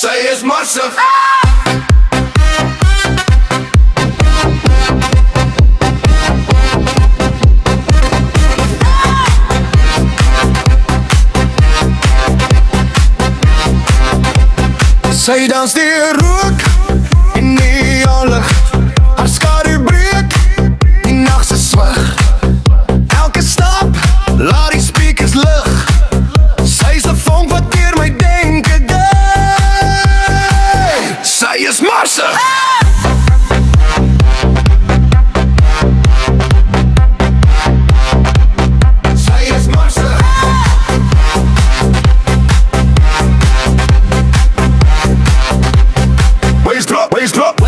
Sy is morsig. Sy dans die rook in die lig. Haar skadu breek, die nacht se swig. Elke stap, laat die speakers lig. Sy is 'n vonk wat deur my denke gee. Sy is morsig.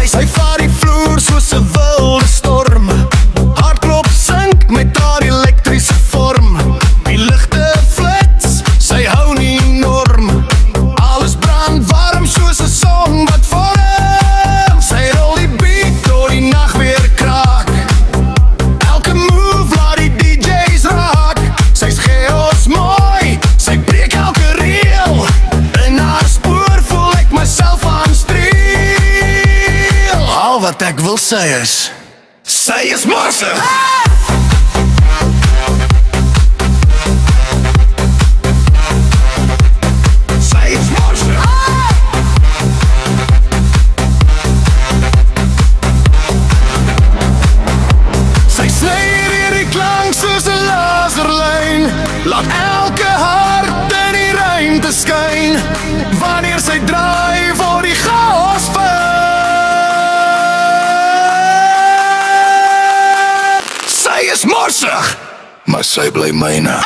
Sy vaar die vloer soos 'n wilde storm. Hartklop sink met haar elektriese vorm. Die ligte flits, sy hou nie norm. Alles brand warm soos 'n son wat vorm. Sy rol die beat door die nag weer kraak. Elke move laat die DJ's raak. Sy's chaos mooi, sy breek elke reel. In haar spoor voel ek myself aanstreel. Al wat ek wil sê is, sy is morsig. Sy is morsig. Sy sny hierdie klank soos 'n laserlyn. Laat elke hart in die ruimte skyn. Wanneer sy draai word die chaos ver. Sy is morsig, maar sy bly myne.